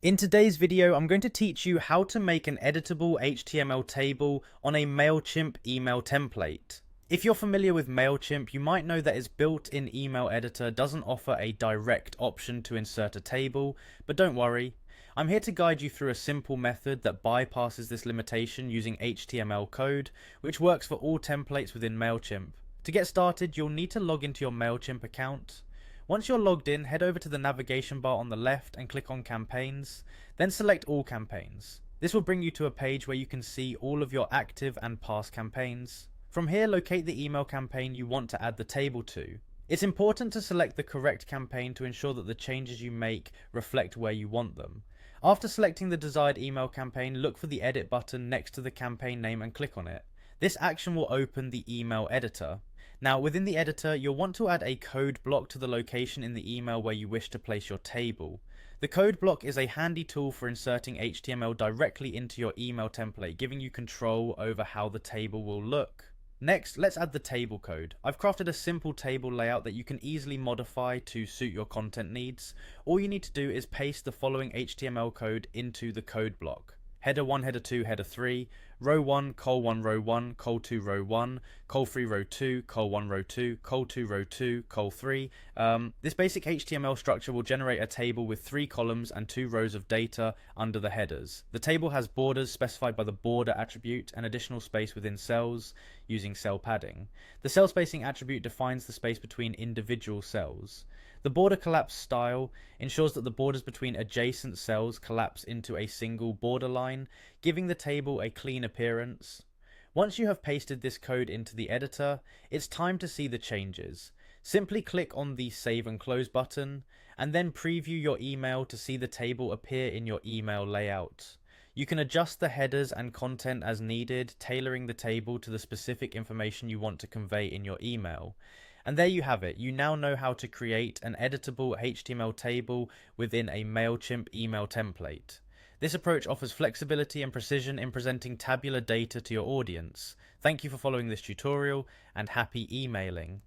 In today's video, I'm going to teach you how to make an editable HTML table on a Mailchimp email template. If you're familiar with Mailchimp, you might know that its built-in email editor doesn't offer a direct option to insert a table, but don't worry. I'm here to guide you through a simple method that bypasses this limitation using HTML code, which works for all templates within Mailchimp. To get started, you'll need to log into your Mailchimp account. Once you're logged in, head over to the navigation bar on the left and click on Campaigns, then select All Campaigns. This will bring you to a page where you can see all of your active and past campaigns. From here, locate the email campaign you want to add the table to. It's important to select the correct campaign to ensure that the changes you make reflect where you want them. After selecting the desired email campaign, look for the Edit button next to the campaign name and click on it. This action will open the email editor. Now, within the editor, you'll want to add a code block to the location in the email where you wish to place your table. The code block is a handy tool for inserting HTML directly into your email template, giving you control over how the table will look. Next, let's add the table code. I've crafted a simple table layout that you can easily modify to suit your content needs. All you need to do is paste the following HTML code into the code block. Header 1, header 2, header 3, row 1, col 1, row 1, col 2, row 1, col 3, row 2, col 1, row 2, col 2, row 2, col 3. This basic HTML structure will generate a table with 3 columns and 2 rows of data under the headers. The table has borders specified by the border attribute and additional space within cells using cell padding. The cell spacing attribute defines the space between individual cells. The border collapse style ensures that the borders between adjacent cells collapse into a single border line, giving the table a clean appearance. Once you have pasted this code into the editor, it's time to see the changes. Simply click on the Save and Close button, and then preview your email to see the table appear in your email layout. You can adjust the headers and content as needed, tailoring the table to the specific information you want to convey in your email. And there you have it. You now know how to create an editable HTML table within a Mailchimp email template. This approach offers flexibility and precision in presenting tabular data to your audience. Thank you for following this tutorial, and happy emailing.